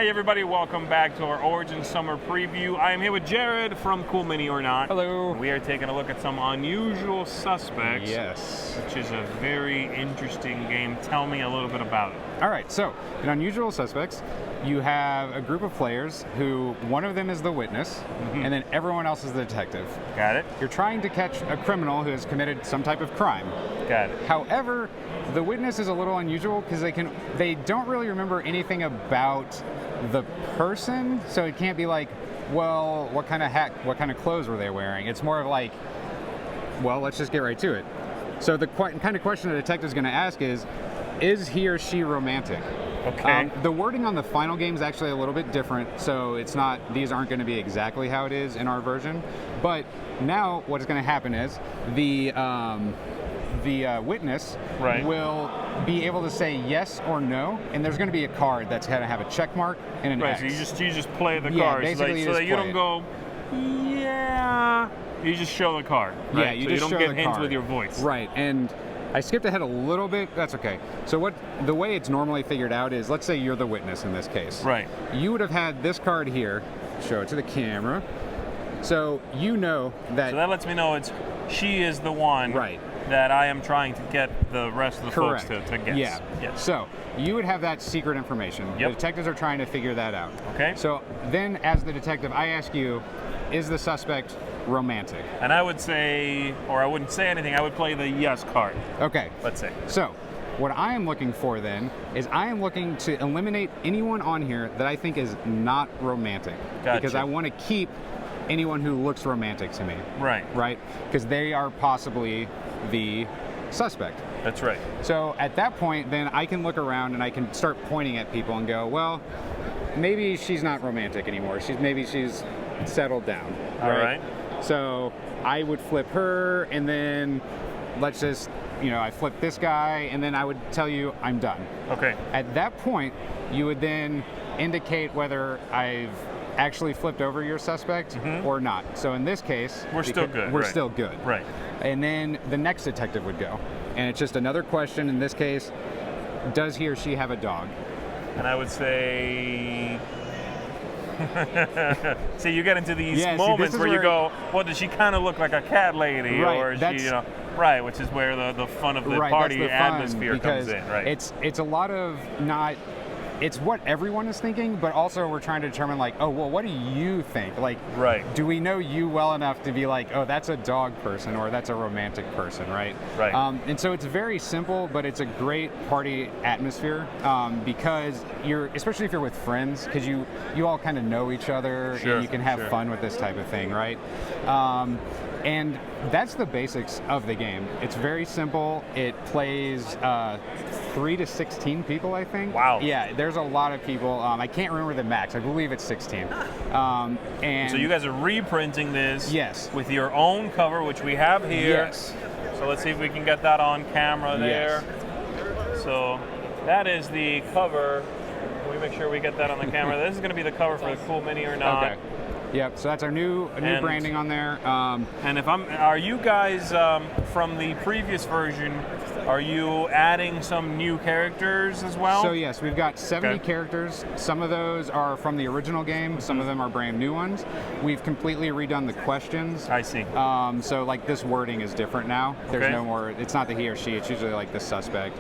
Howdy everybody, welcome back to our Origin Summer Preview. I am here with Jared from Cool Mini or Not. Hello. We are taking a look at some Unusual Suspects. Yes. Which is a very interesting game. Tell me a little bit about it. All right, so in Unusual Suspects, you have a group of players who one of them is the witness, and then everyone else is the detective. Got it? You're trying to catch a criminal who has committed some type of crime. Got it. However, the witness is a little unusual because they don't really remember anything about the person, so it can't be like, well, what kind of hat, what kind of clothes were they wearing? It's more of like, well, let's just get right to it. So the kind of question the detective is going to ask is he or she romantic? Okay. The wording on the final game is actually a little bit different, so these aren't going to be exactly how it is in our version. But now what's going to happen is the witness will be able to say yes or no, and there's going to be a card that's going to have a check mark and an X. So you just play the Yeah, cards, basically so that you don't go, yeah. You just show the card. Right? Yeah, you so just you don't show get the hints card. with your voice. Right, and I skipped ahead a little bit. That's okay. So the way it's normally figured out is, let's say you're the witness in this case. Right. You would have had this card here. Show it to the camera. So you know that. So that lets me know she is the one. Right. That I am trying to get the rest of the Correct. folks to guess. Yeah. Yes. So you would have that secret information. Yep. The detectives are trying to figure that out. Okay. So then, as the detective, I ask you, is the suspect romantic? And I would say, or I wouldn't say anything, I would play the yes card, Okay. let's say. So, what I am looking for then is I am looking to eliminate anyone on here that I think is not romantic. Gotcha. Because I want to keep anyone who looks romantic to me. Right. Right? Because they are possibly the suspect. That's right. So at that point, then I can look around and I can start pointing at people and go, well, maybe she's not romantic anymore. Maybe she's settled down. All right. So I would flip her, and then let's just, I flip this guy, and then I would tell you I'm done. Okay. At that point, you would then indicate whether I've actually flipped over your suspect or not. So in this case, We're still good. We're right. still good. Right. And then the next detective would go. And it's just another question. In this case, does he or she have a dog? And I would say. See, you get into these moments where you go, well, does she kind of look like a cat lady? Right, Or is she, right, which is where the fun of the party that's the fun, atmosphere comes in, right? It's a lot of it's what everyone is thinking, but also we're trying to determine like, oh, well, what do you think? Like, right. Do we know you well enough to be like, oh, that's a dog person or that's a romantic person, right? Right. And so it's very simple, but it's a great party atmosphere because especially if you're with friends, because you all kind of know each other and you can have fun with this type of thing, right? And that's the basics of the game. It's very simple. It plays 3 to 16 people, I think. Wow. Yeah, there's a lot of people. I can't remember the max. I believe it's 16. And so you guys are reprinting this yes, with your own cover, which we have here. Yes. So let's see if we can get that on camera there. Yes. So that is the cover. Can we make sure we get that on the camera? This is going to be the cover for the Cool Mini or Not. Okay. Yep. So that's our new branding on there. And are you guys from the previous version? Are you adding some new characters as well? So yes, we've got 70 characters. Some of those are from the original game. Some of them are brand new ones. We've completely redone the questions. I see. So like this wording is different now. There's no more, it's not the he or she, it's usually like the suspect.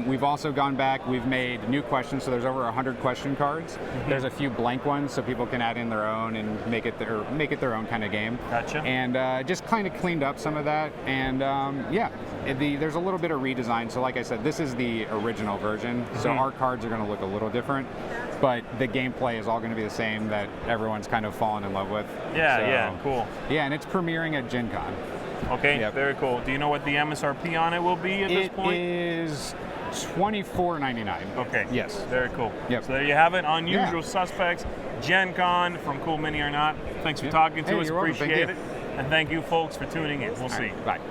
We've also gone back, we've made new questions, so there's over 100 question cards. There's a few blank ones so people can add in their own and make it their own kind of game. Gotcha. And just kind of cleaned up some of that. And there's a little bit of redesign. So like I said, this is the original version. So our cards are going to look a little different, but the gameplay is all going to be the same that everyone's kind of fallen in love with. Yeah, cool. Yeah, and it's premiering at Gen Con. Okay, very cool. Do you know what the MSRP on it will be at this point? It is $24.99. Okay. Yes. Very cool. Yep. So there you have it. Unusual Suspects, Gen Con from Cool Mini or Not. Thanks for talking to us. You're welcome. Appreciate it. And thank you, folks, for tuning in. We'll see. Bye.